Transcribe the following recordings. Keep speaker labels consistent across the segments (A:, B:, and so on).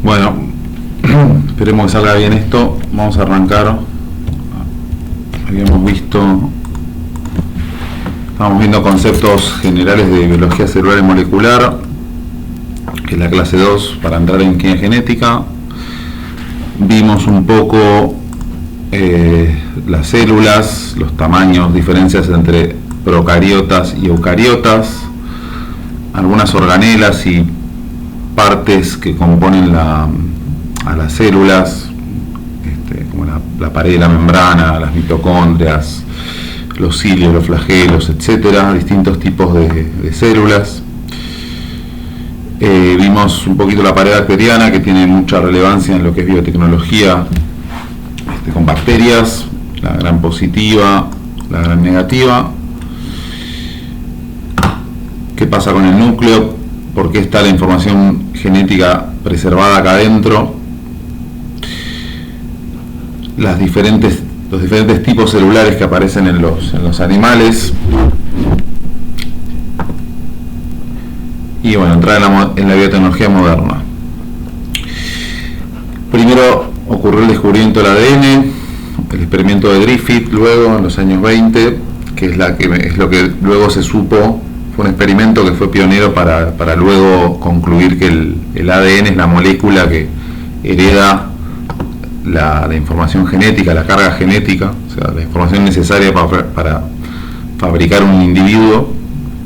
A: Bueno, esperemos que salga bien esto. Vamos a arrancar. Estamos viendo conceptos generales de biología celular y molecular, que es la clase 2 para entrar en química genética. Vimos un poco las células, los tamaños, diferencias entre procariotas y eucariotas, algunas organelas y partes que componen a las células, como la pared de la membrana, las mitocondrias, los cilios, los flagelos, etcétera, distintos tipos de células. Vimos un poquito la pared bacteriana, que tiene mucha relevancia en lo que es biotecnología, con bacterias, la gran positiva, la gran negativa. ¿Qué pasa con el núcleo? ¿Por qué está la información genética preservada acá adentro? Los diferentes tipos celulares que aparecen en los animales. Y bueno, entrar en la biotecnología moderna. Primero ocurrió el descubrimiento del ADN, el experimento de Griffith, luego en los años 20, que es lo que luego se supo. Fue un experimento que fue pionero para luego concluir que el ADN es la molécula que hereda la información genética, la carga genética, o sea, la información necesaria para fabricar un individuo,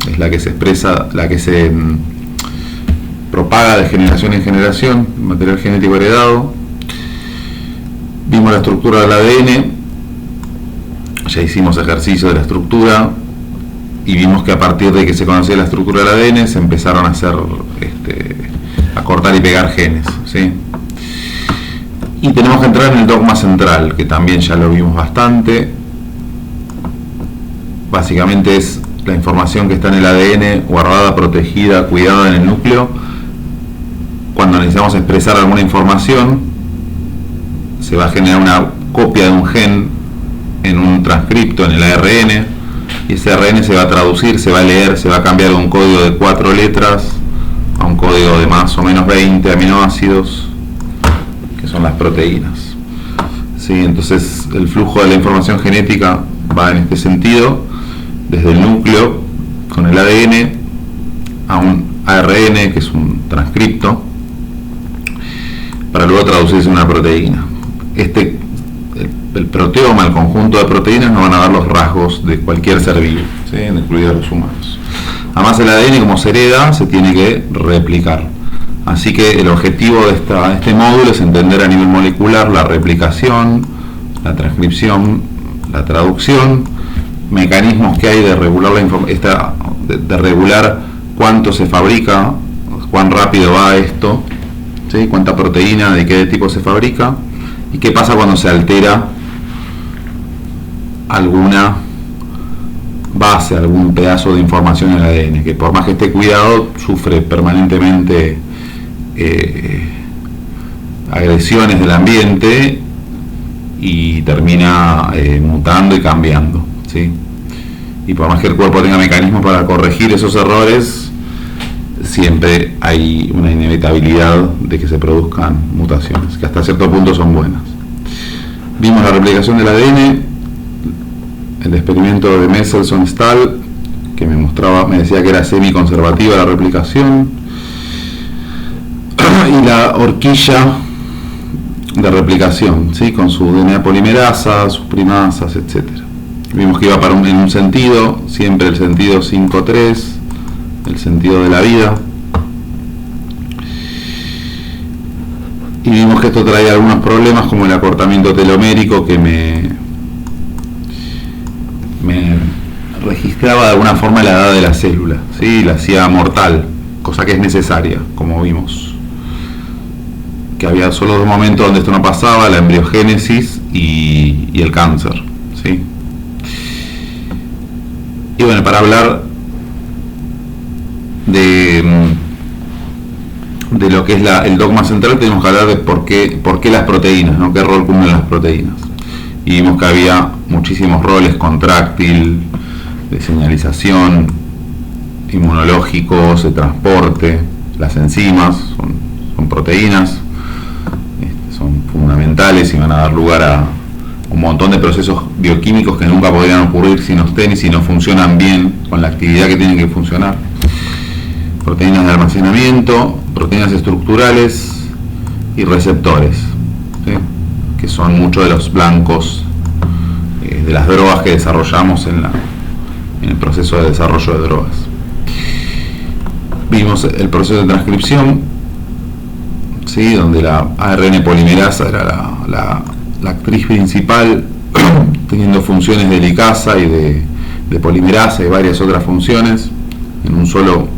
A: es la que se expresa, la que se propaga de generación en generación, material genético heredado. Vimos la estructura del ADN, ya hicimos ejercicio de la estructura, y vimos que a partir de que se conocía la estructura del ADN se empezaron a hacer a cortar y pegar genes, ¿sí? Y tenemos que entrar en el dogma central, que también ya lo vimos bastante. Básicamente es la información que está en el ADN guardada, protegida, cuidada en el núcleo. Cuando necesitamos expresar alguna información, se va a generar una copia de un gen en un transcripto, en el ARN, y ese ARN se va a traducir, se va a leer, se va a cambiar de un código de 4 letras a un código de más o menos 20 aminoácidos, que son las proteínas. ¿Sí? Entonces el flujo de la información genética va en este sentido, desde el núcleo con el ADN a un ARN, que es un transcripto, para luego traducirse en una proteína. El proteoma, el conjunto de proteínas, nos van a dar los rasgos de cualquier ser vivo, ¿sí? Incluidos los humanos. Además, el ADN, como se hereda, se tiene que replicar. Así que el objetivo de este módulo es entender a nivel molecular la replicación, la transcripción, la traducción, mecanismos que hay de regular de regular cuánto se fabrica, cuán rápido va esto, ¿sí? Cuánta proteína, de qué tipo se fabrica, y qué pasa cuando se altera alguna base, algún pedazo de información en el ADN, que por más que esté cuidado, sufre permanentemente agresiones del ambiente y termina mutando y cambiando, ¿sí? Y por más que el cuerpo tenga mecanismos para corregir esos errores, siempre hay una inevitabilidad de que se produzcan mutaciones, que hasta cierto punto son buenas. Vimos la replicación del ADN, el experimento de Mendelssohn-Stahl, que me decía que era semi-conservativa la replicación, y la horquilla de replicación, ¿sí? Con su DNA polimerasa, sus primasas, etc. Vimos que iba en un sentido, siempre el sentido 5-3, el sentido de la vida. Y vimos que esto traía algunos problemas, como el acortamiento telomérico, que me registraba de alguna forma la edad de la célula, ¿sí? La hacía mortal, cosa que es necesaria, como vimos. Que había solo 2 momentos donde esto no pasaba: la embriogénesis y el cáncer, ¿sí? Y bueno, para hablar de lo que es el dogma central, tenemos que hablar de por qué las proteínas, ¿no? ¿Qué rol cumplen las proteínas? Y vimos que había muchísimos roles: contráctil, de señalización, inmunológicos, de transporte. Las enzimas son proteínas. fundamentales y van a dar lugar a un montón de procesos bioquímicos que nunca podrían ocurrir si no estén y si no funcionan bien con la actividad que tienen que funcionar. Proteínas de almacenamiento, proteínas estructurales y receptores, ¿sí? Que son muchos de los blancos de las drogas que desarrollamos en el proceso de desarrollo de drogas. Vimos el proceso de transcripción, ¿sí? Donde la ARN polimerasa era la actriz principal, teniendo funciones de licasa y de polimerasa y varias otras funciones en un solo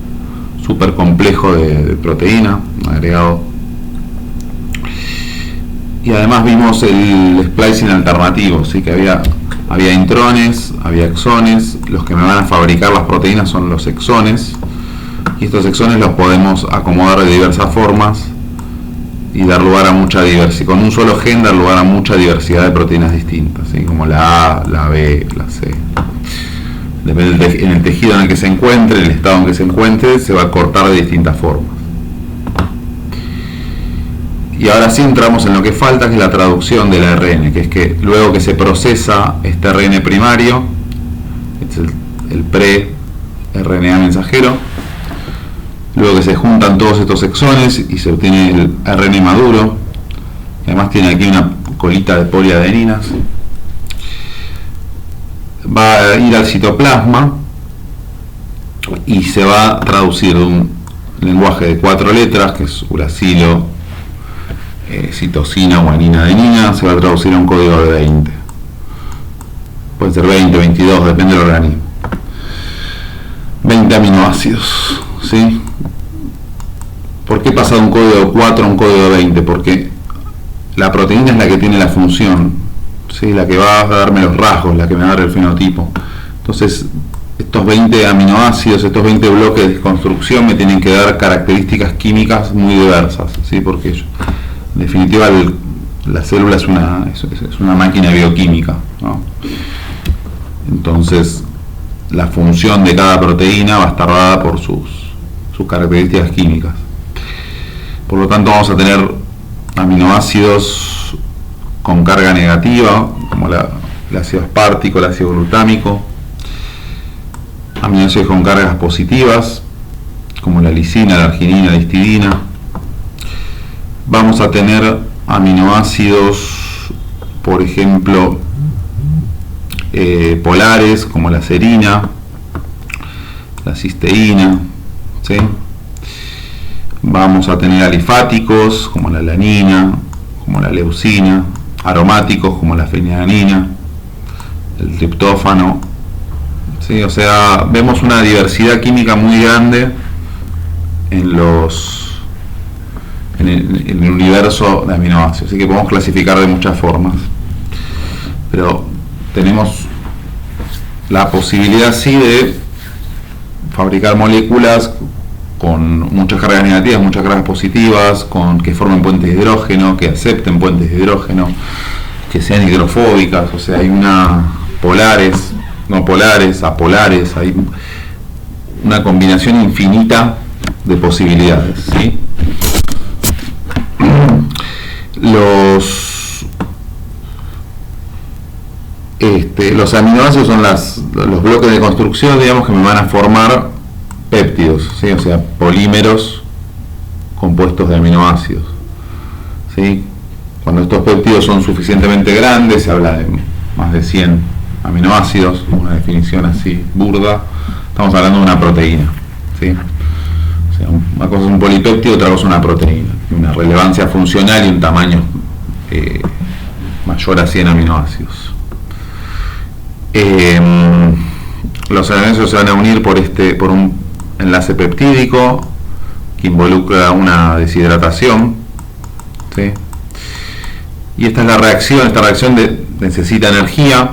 A: super complejo de proteína agregado. Y además vimos el splicing alternativo, ¿sí? Que había intrones, había exones. Los que me van a fabricar las proteínas son los exones, y estos exones los podemos acomodar de diversas formas y dar lugar a mucha diversidad. Con un solo gen dar lugar a mucha diversidad de proteínas distintas, ¿sí? Como la A, la B, la C. Depende en el tejido en el que se encuentre, en el estado en que se encuentre, se va a cortar de distintas formas. Y ahora sí entramos en lo que falta, que es la traducción del ARN, que es que luego que se procesa este ARN primario, este es el pre-RNA mensajero, luego que se juntan todos estos exones y se obtiene el ARN maduro, que además tiene aquí una colita de poliadeninas, va a ir al citoplasma y se va a traducir de un lenguaje de 4 letras, que es uracilo, citosina, guanina, adenina, se va a traducir a un código de 20. Puede ser 20, 22, depende del organismo. 20 aminoácidos, ¿sí? ¿Por qué pasa de un código de 4 a un código de 20? Porque la proteína es la que tiene la función, ¿sí? La que va a darme los rasgos, la que me va a dar el fenotipo. Entonces, estos 20 aminoácidos, estos 20 bloques de construcción me tienen que dar características químicas muy diversas, ¿sí? Porque en definitiva la célula es una máquina bioquímica, ¿no? Entonces, la función de cada proteína va a estar dada por sus características químicas. Por lo tanto, vamos a tener aminoácidos con carga negativa, como el ácido aspartico, el ácido glutámico, aminoácidos con cargas positivas, como la lisina, la arginina, la histidina. Vamos a tener aminoácidos, por ejemplo, polares, como la serina, la cisteína, ¿sí? Vamos a tener alifáticos, como la alanina, como la leucina, aromáticos, como la fenilalanina, el triptófano, ¿sí? O sea, vemos una diversidad química muy grande en el universo de aminoácidos, así que podemos clasificar de muchas formas, pero tenemos la posibilidad sí de fabricar moléculas con muchas cargas negativas, muchas cargas positivas, que formen puentes de hidrógeno, que acepten puentes de hidrógeno, que sean hidrofóbicas. O sea, hay polares, no polares, apolares, hay una combinación infinita de posibilidades, ¿sí? Los aminoácidos son los bloques de construcción, digamos, que me van a formar péptidos, ¿sí? O sea, polímeros compuestos de aminoácidos, ¿sí? Cuando estos péptidos son suficientemente grandes, se habla de más de 100 aminoácidos, una definición así burda, estamos hablando de una proteína, ¿sí? O sea, una cosa es un polipéptido, otra cosa es una proteína, una relevancia funcional y un tamaño mayor a 100 aminoácidos. Los aminoácidos se van a unir por un enlace peptídico que involucra una deshidratación, ¿sí? Y esta reacción necesita energía,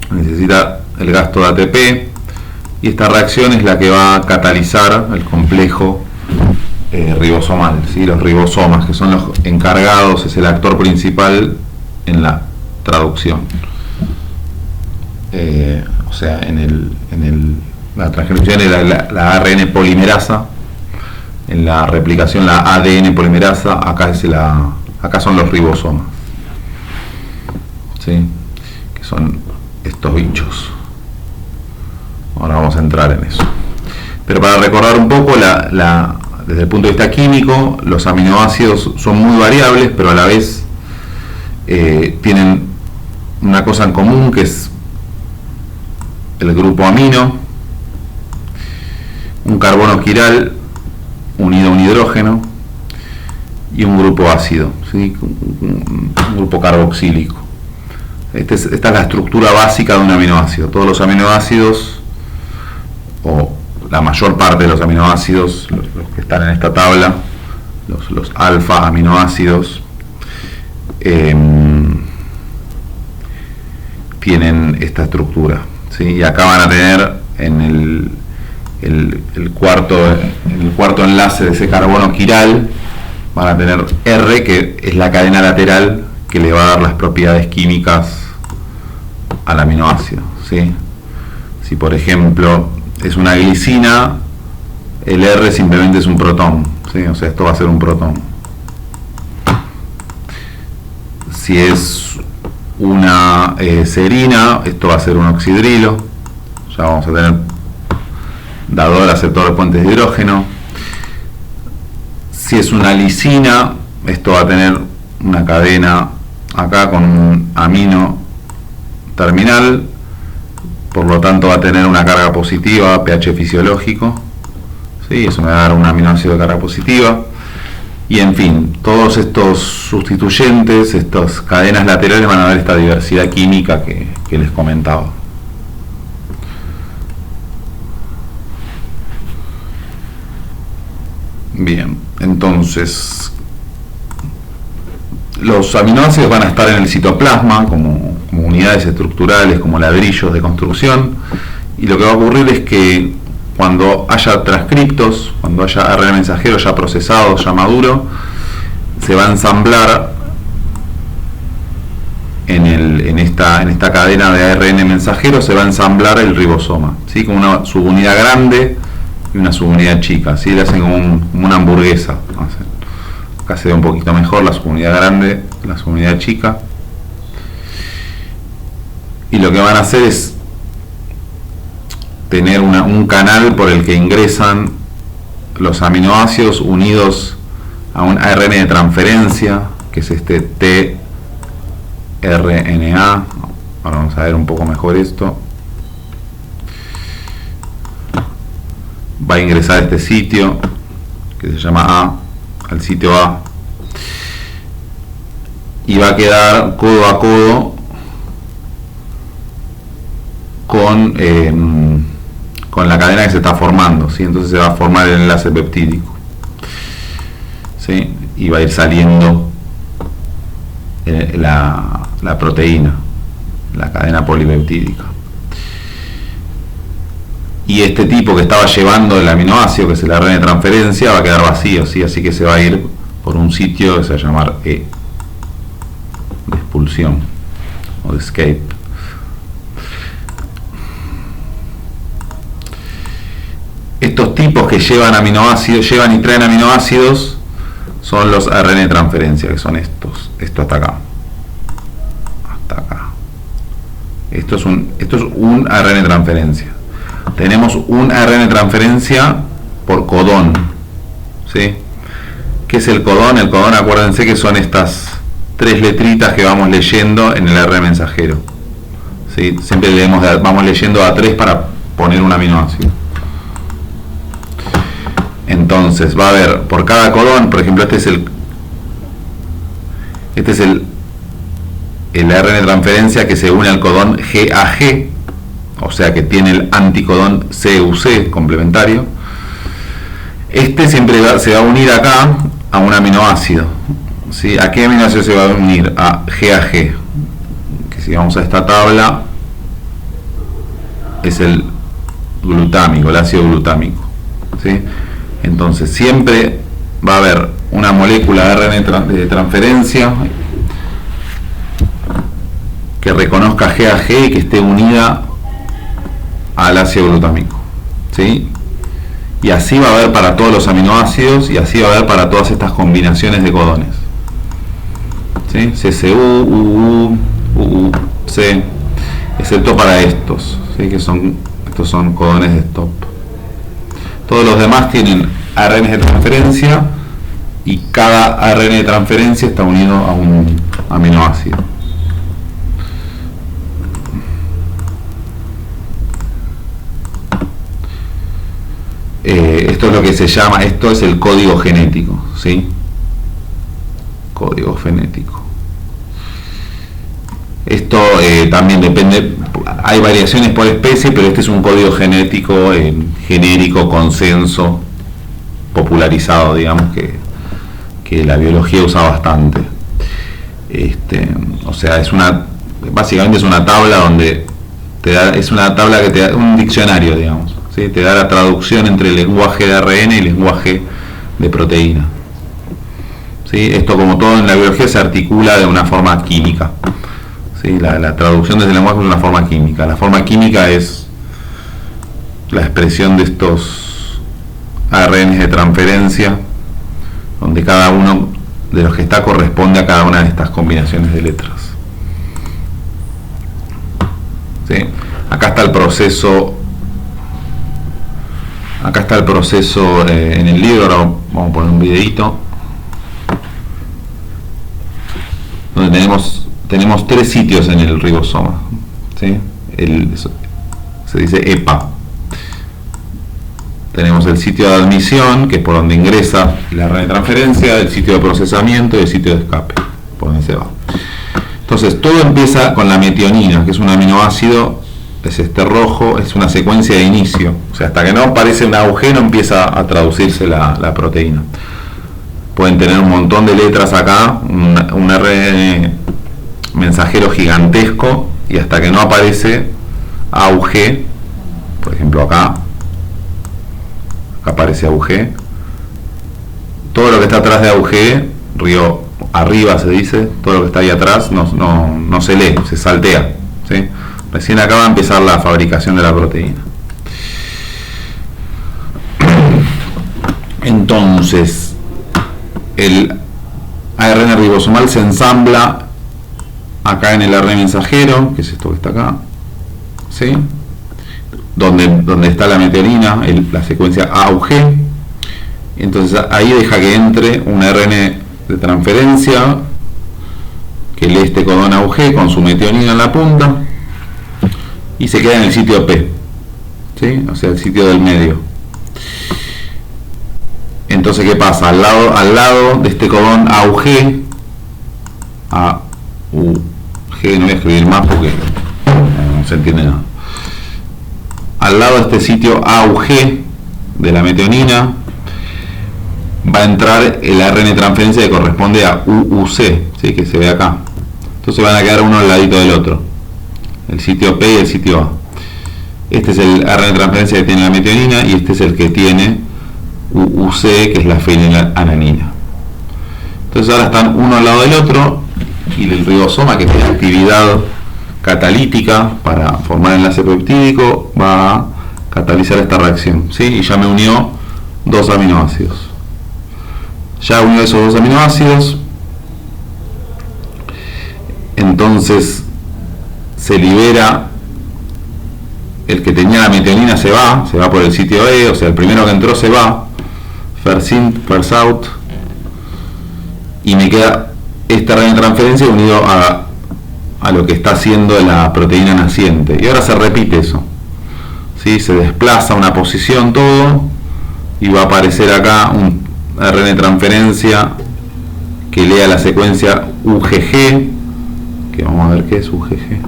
A: necesita el gasto de ATP, y esta reacción es la que va a catalizar el complejo ribosomal, ¿sí? Los ribosomas, que son los encargados, es el actor principal en la traducción. O sea, la transcripción es la ARN polimerasa, en la replicación la ADN polimerasa, acá es la Acá son los ribosomas, ¿sí? Que son estos bichos. Ahora vamos a entrar en eso. Pero para recordar un poco, desde el punto de vista químico, los aminoácidos son muy variables, pero a la vez tienen una cosa en común, que es el grupo amino, un carbono quiral unido a un hidrógeno y un grupo ácido, ¿sí? Un grupo carboxílico. Esta es la estructura básica de un aminoácido. Todos los aminoácidos, o la mayor parte de los aminoácidos, los que están en esta tabla, los alfa aminoácidos, tienen esta estructura, ¿sí? Y acá van a tener en el cuarto enlace de ese carbono quiral, van a tener R, que es la cadena lateral que le va a dar las propiedades químicas al aminoácido, ¿sí? Si por ejemplo es una glicina, el R simplemente es un protón, ¿sí? O sea, esto va a ser un protón. Si es una serina, esto va a ser un oxidrilo. Ya vamos a tener dador, aceptor de puentes de hidrógeno. Si es una lisina, esto va a tener una cadena acá con un amino terminal, por lo tanto va a tener una carga positiva, pH fisiológico, ¿sí? Eso me va a dar un aminoácido de carga positiva. Y en fin, todos estos sustituyentes, estas cadenas laterales, van a dar esta diversidad química que les comentaba. Bien, entonces los aminoácidos van a estar en el citoplasma como unidades estructurales, como ladrillos de construcción, y lo que va a ocurrir es que cuando haya transcriptos, cuando haya ARN mensajero ya procesado, ya maduro, se va a ensamblar en esta cadena de ARN mensajero, se va a ensamblar el ribosoma, ¿sí? Como una subunidad grande y una subunidad chica, ¿sí? Le hacen como una hamburguesa. Acá se ve un poquito mejor la subunidad grande, la subunidad chica. Y lo que van a hacer es tener un canal por el que ingresan los aminoácidos unidos a un ARN de transferencia, que es este tRNA. Ahora vamos a ver un poco mejor esto. Va a ingresar a este sitio que se llama A, al sitio A, y va a quedar codo a codo con la cadena que se está formando, ¿sí? Entonces se va a formar el enlace peptídico, ¿sí? Y va a ir saliendo la proteína, la cadena polipeptídica. Y este tipo que estaba llevando el aminoácido, que es el ARN de transferencia, va a quedar vacío, ¿sí? Así que se va a ir por un sitio que se va a llamar E, de expulsión o de escape. Estos tipos que llevan aminoácidos, llevan y traen aminoácidos, son los ARN de transferencia, que son estos. Esto hasta acá. Hasta acá. Esto es un ARN de transferencia. Tenemos un ARN de transferencia por codón, ¿sí? ¿Qué es el codón? El codón, acuérdense que son estas tres letritas que vamos leyendo en el ARN mensajero, ¿sí? Siempre vamos leyendo a tres para poner un aminoácido. Entonces va a haber por cada codón, por ejemplo, este es el ARN de transferencia que se une al codón GAG, o sea que tiene el anticodón CUC complementario. Este siempre se va a unir acá a un aminoácido, ¿sí? ¿A qué aminoácido se va a unir? A GAG, que si vamos a esta tabla es el glutámico, el ácido glutámico, ¿sí? Entonces siempre va a haber una molécula de ARN de transferencia que reconozca GAG y que esté unida al ácido glutámico, ¿sí? Y así va a haber para todos los aminoácidos, y así va a haber para todas estas combinaciones de codones. ¿sí? CCU, UU, UUC, excepto para estos, ¿sí? Estos son codones de stop. Todos los demás tienen ARN de transferencia y cada ARN de transferencia está unido a un aminoácido. Esto es lo que se llama, esto es el código genético, ¿sí? Código genético. Esto también depende, hay variaciones por especie, pero este es un código genético genérico, consenso, popularizado, digamos, que la biología usa bastante. O sea, básicamente es una tabla donde es una tabla que te da un diccionario, digamos, ¿sí? Te da la traducción entre el lenguaje de ARN y el lenguaje de proteína. ¿Sí? Esto, como todo en la biología, se articula de una forma química. ¿Sí? La traducción desde el lenguaje es una forma química. La forma química es la expresión de estos ARN de transferencia, donde cada uno de los que está corresponde a cada una de estas combinaciones de letras. ¿Sí? Acá está el proceso en el libro. Ahora vamos a poner un videito donde tenemos 3 sitios en el ribosoma, ¿sí? Se dice EPA. Tenemos el sitio de admisión, que es por donde ingresa la ARN de transferencia, el sitio de procesamiento y el sitio de escape, por donde se va. Entonces, todo empieza con la metionina, que es un aminoácido, es este rojo, es una secuencia de inicio. O sea, hasta que no aparece un agujero empieza a traducirse la proteína. Pueden tener un montón de letras acá, un ARN mensajero gigantesco, y hasta que no aparece AUG, por ejemplo acá aparece AUG, todo lo que está atrás de AUG, arriba se dice, todo lo que está ahí atrás no se lee, se saltea, ¿sí? Recién acaba de empezar la fabricación de la proteína. Entonces, el ARN ribosomal se ensambla acá en el ARN mensajero, que es esto que está acá, ¿sí? Donde está la metionina, la secuencia AUG. Entonces ahí deja que entre un ARN de transferencia que lee este codón AUG con su metionina en la punta y se queda en el sitio P, ¿sí? O sea, el sitio del medio. Entonces, ¿qué pasa? Al lado de este codón AUG, no voy a escribir más porque no se entiende nada. Al lado de este sitio AUG de la metionina va a entrar el ARN de transferencia que corresponde a UUC, ¿sí? Que se ve acá. Entonces van a quedar uno al ladito del otro, el sitio P y el sitio A. Este es el ARN de transferencia que tiene la metionina y este es el que tiene UUC, que es la fenilalanina. Entonces ahora están uno al lado del otro y el ribosoma, que tiene actividad catalítica para formar enlace peptídico, va a catalizar esta reacción, ¿sí? Y ya me unió 2 aminoácidos. Ya unió esos 2 aminoácidos, entonces se libera el que tenía la metionina, se va por el sitio E, o sea, el primero que entró se va, first in, first out, y me queda este ARN de transferencia unido a lo que está haciendo la proteína naciente. Y ahora se repite eso, ¿sí? Se desplaza una posición todo y va a aparecer acá un ARN de transferencia que lea la secuencia UGG, que vamos a ver qué es UGG.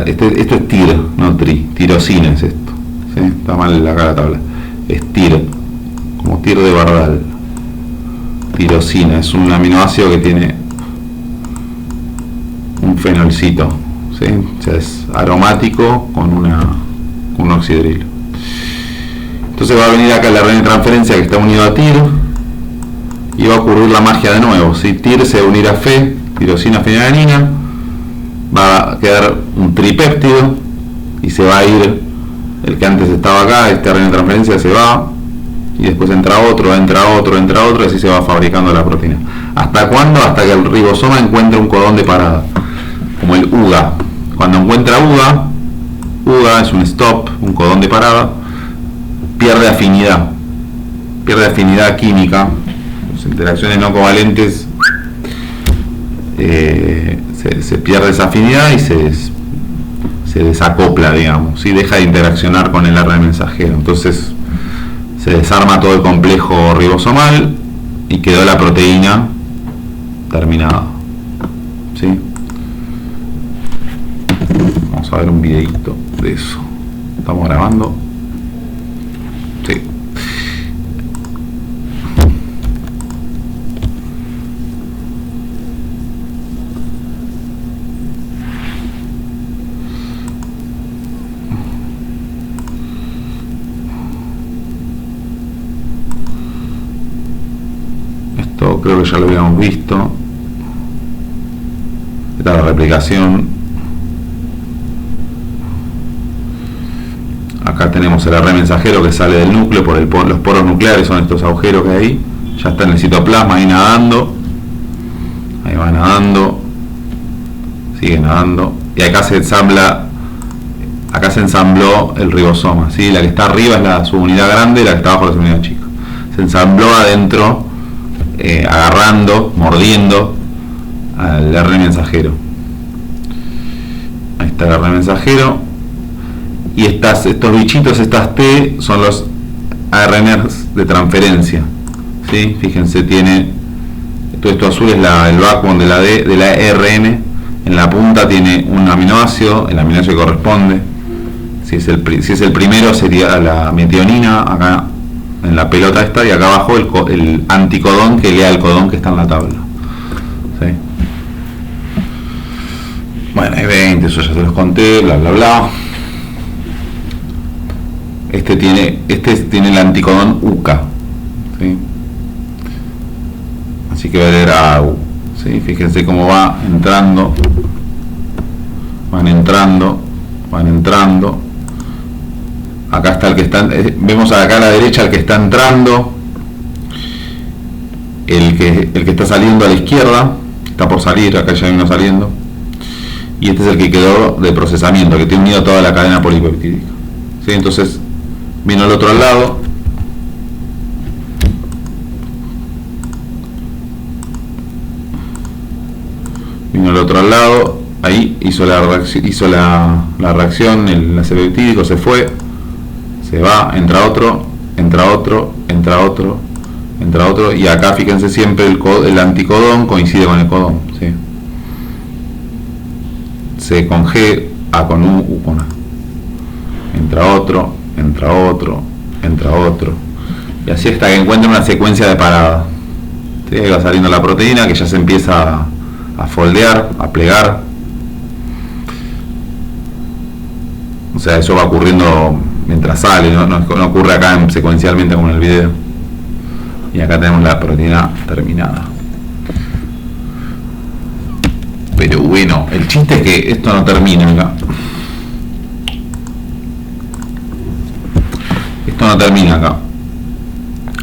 A: Esto es TIR, no TRI, tirosina es esto, ¿sí? Está mal acá la tabla, es TIR, como TIR de Bardal. Tirosina es un aminoácido que tiene un fenolcito, ¿sí? O sea, es aromático con un oxidrilo. Entonces va a venir acá el ARN de transferencia que está unido a TIR y va a ocurrir la magia de nuevo, ¿sí? TIR se va a unir a Fe, tirosina, fenilalanina, va a quedar un tripéptido y se va a ir el que antes estaba acá, este ARN de transferencia se va y después entra otro, y así se va fabricando la proteína. ¿Hasta cuándo? Hasta que el ribosoma encuentre un codón de parada, como el UGA. Cuando encuentra UGA es un stop, un codón de parada, pierde afinidad química, las interacciones no covalentes, se pierde esa afinidad y se desacopla, digamos, ¿sí? Deja de interaccionar con el ARN mensajero. Entonces se desarma todo el complejo ribosomal y quedó la proteína terminada, ¿sí? Vamos a ver un videito de eso. ¿Estamos grabando? Sí. Esto creo que ya lo habíamos visto. Esta es la replicación. Acá tenemos el ARN mensajero que sale del núcleo por los poros nucleares, son estos agujeros que hay ahí. Ya está en el citoplasma ahí nadando. Ahí va nadando. Sigue nadando. Y acá se ensambló el ribosoma, ¿sí? La que está arriba es la subunidad grande y la que está abajo es la subunidad chica. Se ensambló adentro, agarrando, mordiendo al ARN mensajero. Ahí está el ARN mensajero. Y estos bichitos, estas T, son los ARNs de transferencia, ¿sí? Fíjense, tiene todo esto azul es el backbone de la ARN. En la punta tiene un aminoácido, el aminoácido que corresponde. Si es el primero sería la metionina, acá en la pelota esta, y acá abajo el anticodón que lea el codón que está en la tabla, ¿sí? Bueno, hay 20, eso ya se los conté, bla bla bla. Este tiene el anticodón UCA, ¿sí? Así que va a leer AU, ¿sí? Fíjense cómo va entrando, van entrando. Acá está el que está, vemos acá a la derecha el que está entrando, el que está saliendo a la izquierda, está por salir, acá ya hay uno saliendo, y este es el que quedó de procesamiento, que tiene unido toda la cadena polipeptídica, ¿sí? Entonces vino al otro lado, ahí hizo la reacción, el enlace peptídico se fue, se va, entra otro, y acá fíjense siempre el anticodón coincide con el codón, ¿sí? C con G, A con U con A. Entra otro, y así hasta que encuentre una secuencia de parada, ¿sí? Va saliendo la proteína que ya se empieza a foldear, a plegar. O sea, eso va ocurriendo mientras sale, no ocurre acá secuencialmente como en el video. Y acá tenemos la proteína terminada. Pero bueno, el chiste es que esto no termina acá. Esto no termina acá.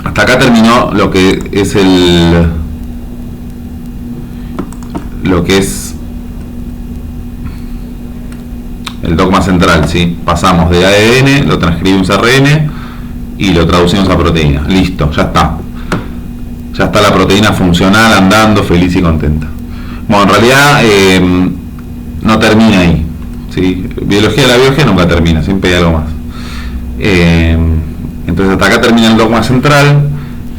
A: Hasta acá terminó lo que es el dogma central, ¿sí? Pasamos de ADN, lo transcribimos a ARN y lo traducimos a proteína. Listo, ya está. Ya está la proteína funcional, andando, feliz y contenta. Bueno, en realidad no termina ahí, ¿sí? La biología nunca termina, siempre hay algo más. Entonces hasta acá termina el dogma central,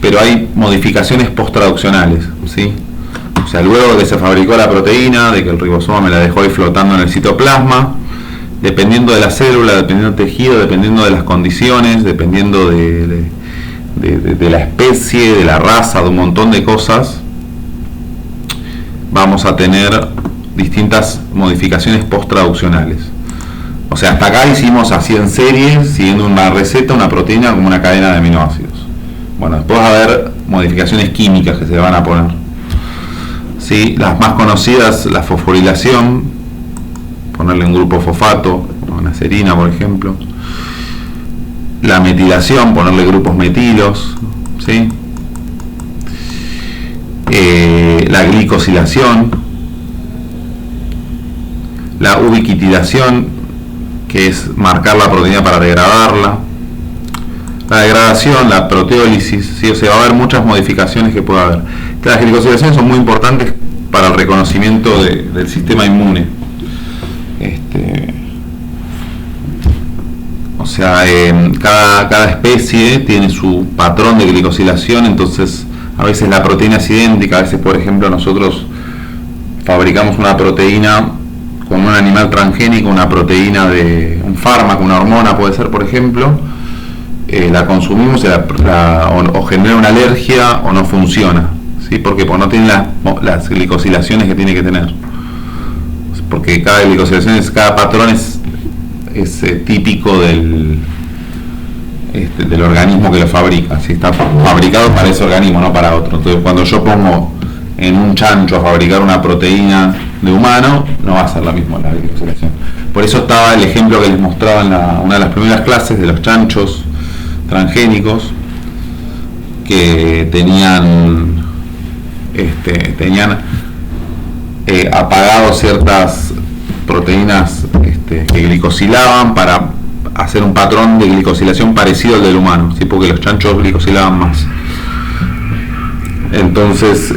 A: pero hay modificaciones post-traduccionales, ¿sí? O sea, luego de que se fabricó la proteína, de que el ribosoma me la dejó ahí flotando en el citoplasma, dependiendo de la célula, dependiendo del tejido, dependiendo de las condiciones, dependiendo de la especie, de la raza, de un montón de cosas, vamos a tener distintas modificaciones post-traduccionales. O sea, hasta acá hicimos así en serie, siguiendo una receta, una proteína como una cadena de aminoácidos. Bueno, después va a haber modificaciones químicas que se van a poner. ¿Sí? Las más conocidas, la fosforilación, ponerle un grupo fosfato, una serina por ejemplo. la metilación, ponerle grupos metilos, ¿sí? La glicosilación, la ubiquitidación, que es marcar la proteína para degradarla, la degradación, la proteólisis, ¿sí? O sea, va a haber muchas modificaciones que puede haber. Las glicosilaciones son muy importantes para el reconocimiento del sistema inmune. O sea, cada especie tiene su patrón de glicosilación, entonces a veces la proteína es idéntica, a veces, por ejemplo, nosotros fabricamos una proteína con un animal transgénico, una proteína de un fármaco, una hormona puede ser, por ejemplo, la consumimos o genera una alergia o no funciona, ¿sí? Porque no tiene las glicosilaciones que tiene que tener, porque cada glicosilación, cada patrón es típico del organismo que lo fabrica, ¿sí? Está fabricado para ese organismo, no para otro. Entonces, cuando yo pongo en un chancho a fabricar una proteína de humano, no va a ser la misma la glicosilación. Por eso estaba el ejemplo que les mostraba en una de las primeras clases de los chanchos transgénicos que tenían apagado ciertas proteínas que glicosilaban para hacer un patrón de glicosilación parecido al del humano, ¿sí? Porque los chanchos glicosilaban más. Entonces,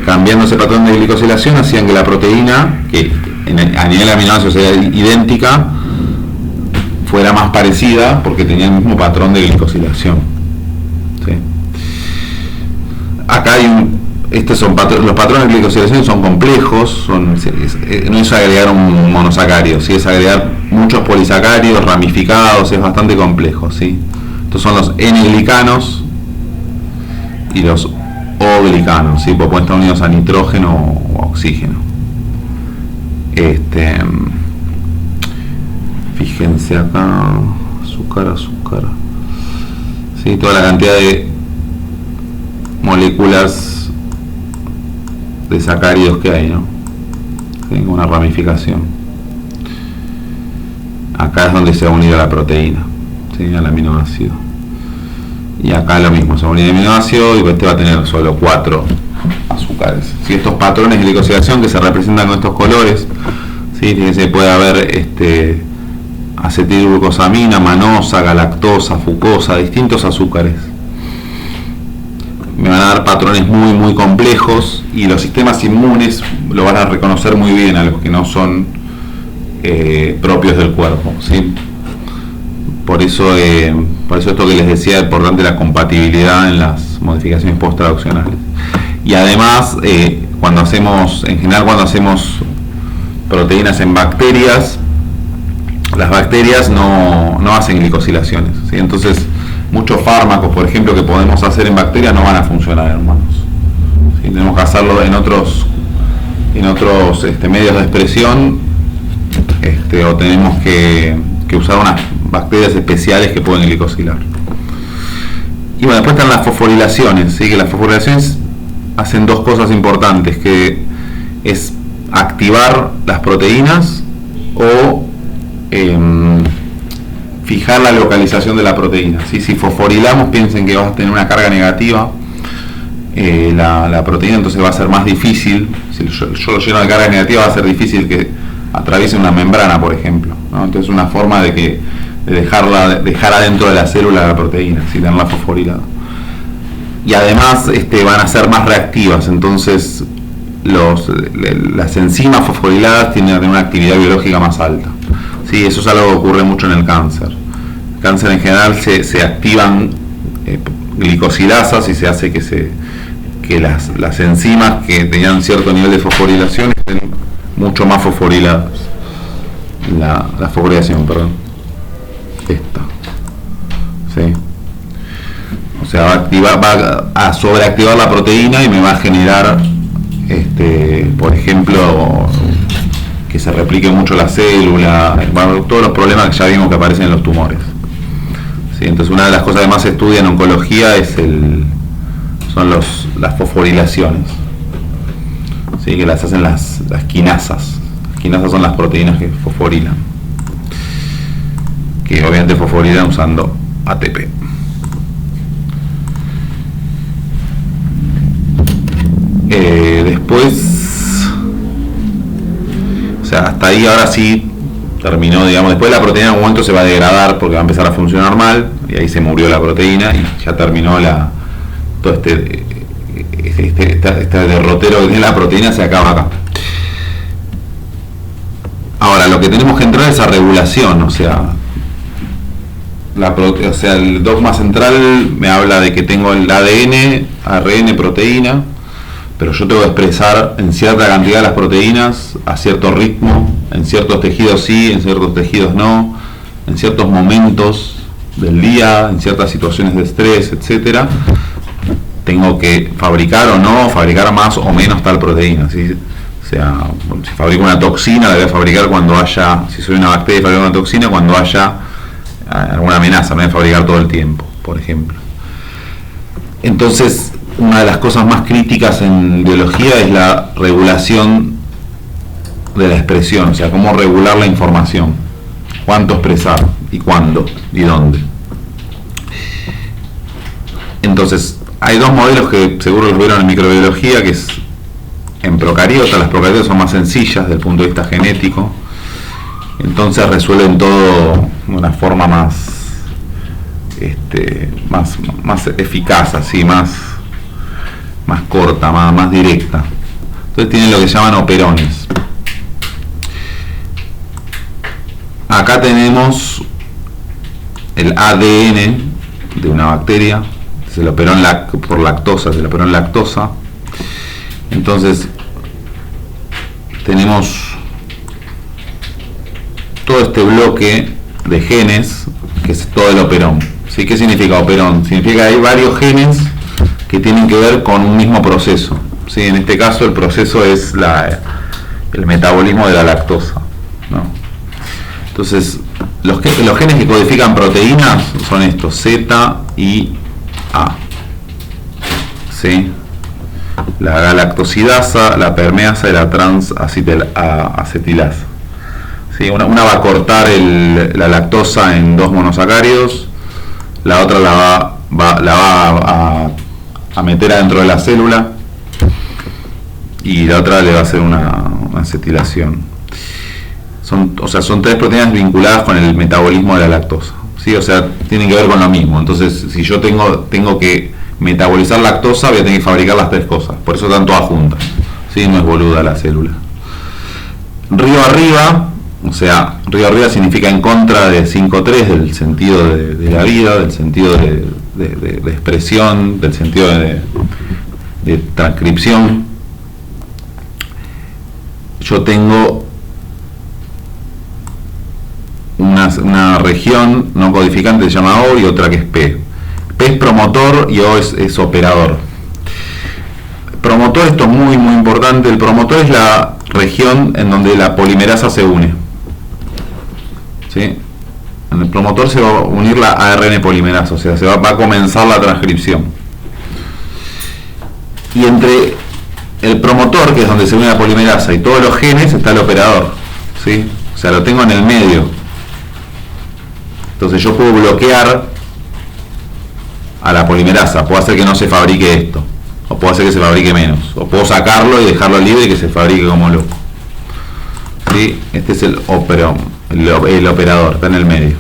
A: cambiando ese patrón de glicosilación, hacían que la proteína, que a nivel aminoácido sea idéntica, fuera más parecida porque tenía el mismo patrón de glicosilación, ¿sí? Acá hay los patrones de glicosilación son complejos, no es agregar un monosacárido, ¿sí? Es agregar muchos polisacáridos ramificados, es bastante complejo, ¿sí? Estos son los N-glicanos y los O-glicanos, ¿sí? Porque pueden estar unidos a nitrógeno o oxígeno. Fíjense acá, azúcar, ¿sí? Toda la cantidad de moléculas de sacáridos que hay, ¿no? Tengo una ramificación. Acá es donde se va a unir a la proteína, ¿sí? Al aminoácido. Y acá lo mismo, se va a unir al aminoácido y este va a tener solo 4 azúcares. ¿Sí? Estos patrones de glicosilación que se representan con estos colores, ¿sí? Fíjense, puede haber acetilglucosamina, manosa, galactosa, fucosa, distintos azúcares. Me van a dar patrones muy muy complejos y los sistemas inmunes lo van a reconocer muy bien a los que no son propios del cuerpo, ¿sí? Por eso esto que les decía es importante, la compatibilidad en las modificaciones post-traduccionales. Y además, cuando hacemos proteínas en bacterias, las bacterias no hacen glicosilaciones, ¿sí? Entonces, muchos fármacos, por ejemplo, que podemos hacer en bacterias no van a funcionar en humanos, ¿sí? Tenemos que hacerlo en otros medios de expresión, o tenemos que usar unas bacterias especiales que pueden glicosilar. Y bueno, después están las fosforilaciones, ¿sí? Que las fosforilaciones hacen dos cosas importantes, que es activar las proteínas o fijar la localización de la proteína, ¿sí? Si fosforilamos, piensen que vas a tener una carga negativa la proteína, entonces va a ser más difícil. Si yo lo lleno de carga negativa, va a ser difícil que atraviese una membrana, por ejemplo, ¿no? Entonces una forma de dejar adentro de la célula la proteína, sin tenerla fosforilada. Y además van a ser más reactivas, entonces las enzimas fosforiladas tienden a tener una actividad biológica más alta. Sí, eso es algo que ocurre mucho en el cáncer. El cáncer en general se activan glicosilasas y se hace que las enzimas que tenían cierto nivel de fosforilación estén mucho más fosforiladas. La fosforilación, perdón. Esta. ¿Sí? O sea, va a sobreactivar la proteína y me va a generar, por ejemplo, que se replique mucho la célula, todos los problemas que ya vimos que aparecen en los tumores. ¿Sí? Entonces, una de las cosas que más se estudia en oncología son las fosforilaciones, ¿sí? Que las hacen las quinasas. Las quinasas son las proteínas que fosforilan. que obviamente fosforilan usando ATP. Después, o sea, hasta ahí ahora sí terminó, digamos. Después la proteína en un momento se va a degradar porque va a empezar a funcionar mal, y ahí se murió la proteína y ya terminó todo este derrotero que tiene la proteína, se acaba acá. Ahora, lo que tenemos que entrar es a regulación, o sea, el dogma central me habla de que tengo el ADN, ARN, proteína, pero yo tengo que expresar en cierta cantidad las proteínas a cierto ritmo, en ciertos tejidos sí, en ciertos tejidos no, en ciertos momentos del día, en ciertas situaciones de estrés, etcétera. Tengo que fabricar o no, fabricar más o menos tal proteína, ¿sí? O sea, si fabrico una toxina, la voy a fabricar cuando haya, si soy una bacteria, fabrico una toxina cuando haya alguna amenaza, no voy a fabricar todo el tiempo, por ejemplo. Entonces, una de las cosas más críticas en biología es la regulación de la expresión, o sea, cómo regular la información, cuánto expresar y cuándo y dónde. Entonces, hay dos modelos que seguro los vieron en microbiología, que es en procariotas. Las procariotas son más sencillas desde el punto de vista genético, entonces resuelven todo de una forma más eficaz, así, más corta, más directa. Entonces tienen lo que se llaman operones. Acá tenemos el ADN de una bacteria, es el operón por lactosa, es el operón lactosa. Entonces tenemos todo este bloque de genes, que es todo el operón. ¿Sí? ¿Qué significa operón? Significa que hay varios genes que tienen que ver con un mismo proceso. ¿Sí? En este caso el proceso es el metabolismo de la lactosa, ¿no? Entonces los genes que codifican proteínas son estos, Z y A. ¿Sí? La galactosidasa, la permeasa y la transacetilasa. ¿Sí? Una va a cortar la lactosa en 2 monosacáridos, la otra la va a meter adentro de la célula y la otra le va a hacer una acetilación. Son 3 proteínas vinculadas con el metabolismo de la lactosa, ¿sí? O sea, tienen que ver con lo mismo. Entonces, si yo tengo que metabolizar lactosa, voy a tener que fabricar las 3 cosas. Por eso están todas juntas, ¿sí? No es boluda la célula. Río arriba, o sea, río arriba significa en contra de 5.3, del sentido de la vida, del sentido de expresión, del sentido de transcripción. Yo tengo una región no codificante que se llama O y otra que es P. P es promotor y O es operador. Promotor, esto es muy muy importante. El promotor es la región en donde la polimerasa se une. ¿Sí? En el promotor se va a unir la ARN polimerasa, o sea, va a comenzar la transcripción. Y entre el promotor, que es donde se une la polimerasa, y todos los genes, está el operador. ¿Sí? O sea, lo tengo en el medio. Entonces yo puedo bloquear a la polimerasa, puedo hacer que no se fabrique esto, o puedo hacer que se fabrique menos, o puedo sacarlo y dejarlo libre y que se fabrique como loco. ¿Sí? Este es el operón, el operador, está en el medio.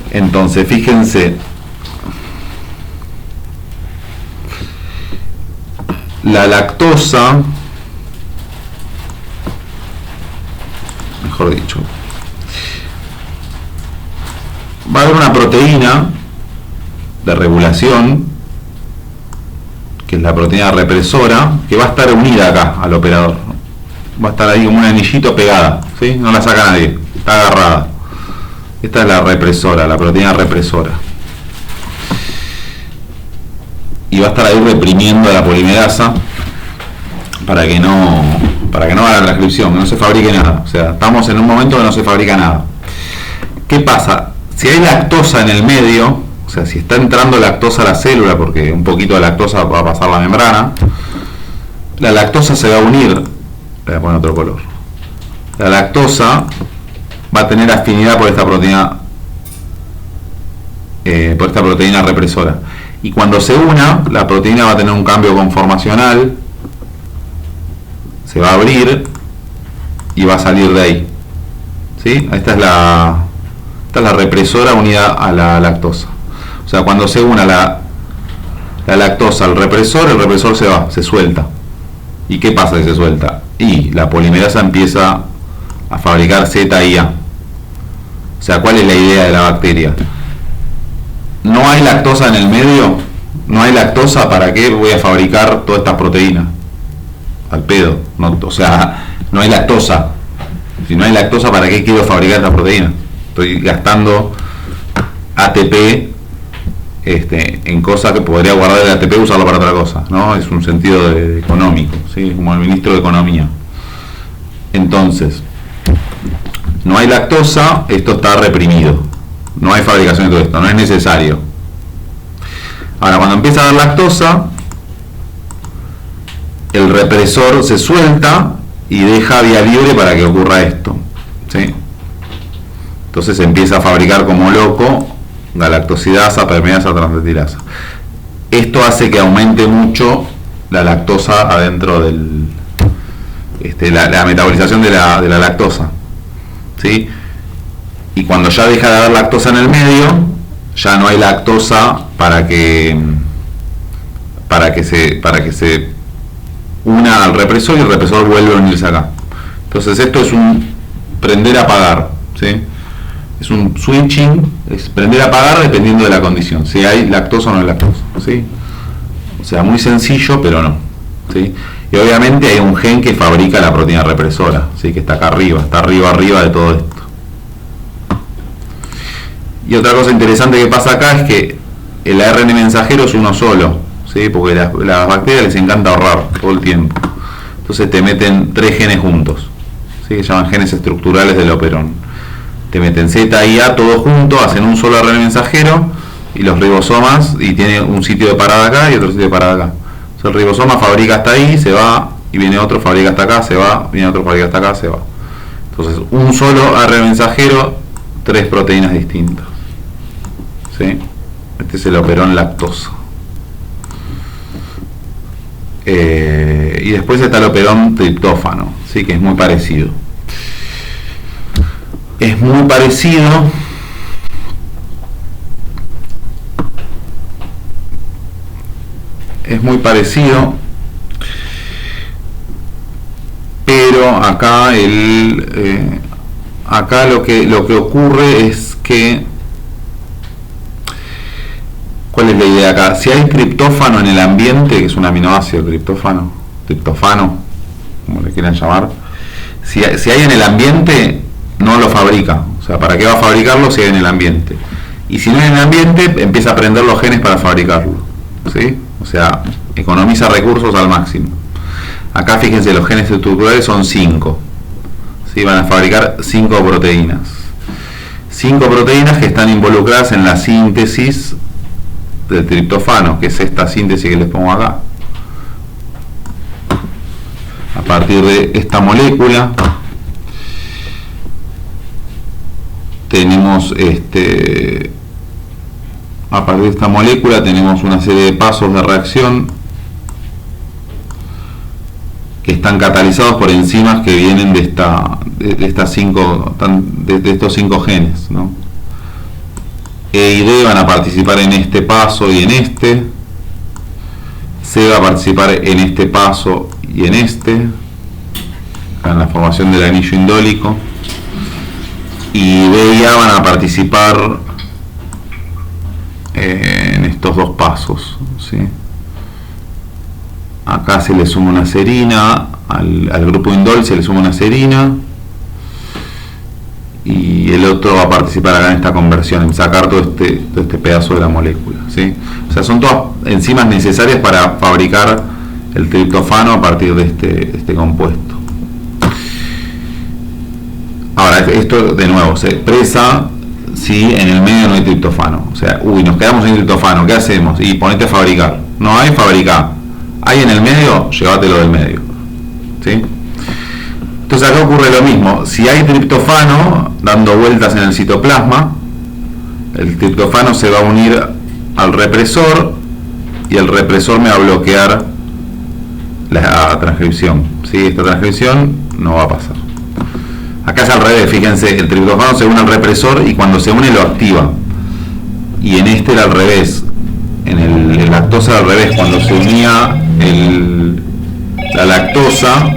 A: Entonces, fíjense, la lactosa, mejor dicho, va a haber una proteína de regulación, que es la proteína represora, que va a estar unida acá al operador. Va a estar ahí como un anillito pegada, ¿sí? No la saca nadie, está agarrada. Esta es la represora, la proteína represora. Y va a estar ahí reprimiendo a la polimerasa para que no haga la transcripción, que no se fabrique nada. O sea, estamos en un momento que no se fabrica nada. ¿Qué pasa? Si hay lactosa en el medio, o sea, si está entrando lactosa a la célula, porque un poquito de lactosa va a pasar la membrana, la lactosa se va a unir. Voy a poner otro color. La lactosa va a tener afinidad por esta proteína represora. Y cuando se una, la proteína va a tener un cambio conformacional, se va a abrir y va a salir de ahí. ¿Sí? Esta es la represora unida a la lactosa. O sea, cuando se una la lactosa al represor, el represor se va, se suelta. ¿Y qué pasa si se suelta? Y la polimerasa empieza a fabricar Z y A. O sea, ¿cuál es la idea de la bacteria? No hay lactosa en el medio, no hay lactosa, ¿para qué voy a fabricar todas estas proteínas? Al pedo. No, o sea, no hay lactosa. Si no hay lactosa, ¿para qué quiero fabricar estas proteínas? Estoy gastando ATP en cosas que podría guardar el ATP y usarlo para otra cosa, ¿no? Es un sentido económico, ¿sí? Como el ministro de Economía. Entonces, no hay lactosa, esto está reprimido. No hay fabricación de todo esto, no es necesario. Ahora, cuando empieza a haber lactosa, el represor se suelta y deja vía libre para que ocurra esto, ¿sí? Entonces se empieza a fabricar como loco galactosidasa, permeasa, transmetilasa. Esto hace que aumente mucho la lactosa adentro del la metabolización de la lactosa, ¿sí? Y cuando ya deja de haber lactosa en el medio, ya no hay lactosa para que se una al represor y el represor vuelve a unirse acá. Entonces esto es un prender apagar, ¿sí? Es un switching, es prender apagar dependiendo de la condición, si hay lactosa o no hay lactosa, ¿sí? O sea, muy sencillo, pero no, ¿sí? Y obviamente hay un gen que fabrica la proteína represora, ¿sí? Que está acá arriba, está arriba de todo esto. Y otra cosa interesante que pasa acá es que el ARN mensajero es uno solo, ¿sí? Porque las bacterias les encanta ahorrar todo el tiempo. Entonces te meten 3 genes juntos, ¿sí? Que se llaman genes estructurales del operón. Te meten Z y A todos juntos, hacen un solo ARN mensajero, y los ribosomas, y tiene un sitio de parada acá y otro sitio de parada acá. Entonces el ribosoma fabrica hasta ahí, se va, y viene otro, fabrica hasta acá, se va, viene otro, fabrica hasta acá, se va. Entonces un solo ARN mensajero, 3 proteínas distintas, ¿sí? Este es el operón lactosa. Y después está el operón triptófano, ¿sí? Que es muy parecido. Es muy parecido. Pero acá acá lo que ocurre es que, ¿cuál es la idea acá? Si hay triptófano en el ambiente, que es un aminoácido, triptófano, como le quieran llamar, si hay en el ambiente, no lo fabrica. O sea, ¿para qué va a fabricarlo si hay en el ambiente? Y si no hay en el ambiente, empieza a prender los genes para fabricarlo, ¿sí? O sea, economiza recursos al máximo. Acá fíjense, los genes estructurales son 5, ¿sí? Van a fabricar 5 proteínas. 5 proteínas que están involucradas en la síntesis del triptófano, que es esta síntesis que les pongo acá. A partir de esta molécula tenemos a partir de esta molécula tenemos una serie de pasos de reacción que están catalizados por enzimas que vienen de estos 5 genes, ¿no? E y D van a participar en este paso y en este. C va a participar en este paso y en en la formación del anillo indólico. Y B y A van a participar en estos 2 pasos, ¿sí? Acá se le suma una serina, al grupo indol se le suma una serina, y el otro va a participar acá en esta conversión, en sacar todo este pedazo de la molécula, ¿sí? O sea, son todas enzimas necesarias para fabricar el triptófano a partir de este compuesto. Ahora, esto de nuevo se expresa si en el medio no hay triptófano. O sea, nos quedamos sin triptófano, ¿qué hacemos? Y ponete a fabricar. No hay, fabricar. Hay en el medio, llévatelo del medio, ¿sí? Entonces acá ocurre lo mismo. Si hay triptofano dando vueltas en el citoplasma, el triptofano se va a unir al represor y el represor me va a bloquear la transcripción. ¿Sí? Esta transcripción no va a pasar. Acá es al revés, fíjense, el triptofano se une al represor y cuando se une lo activa. Y en este era al revés. En el lactosa era al revés, cuando se unía la lactosa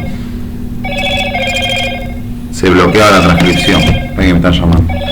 A: se bloqueaba la transcripción. Ven que me están llamando.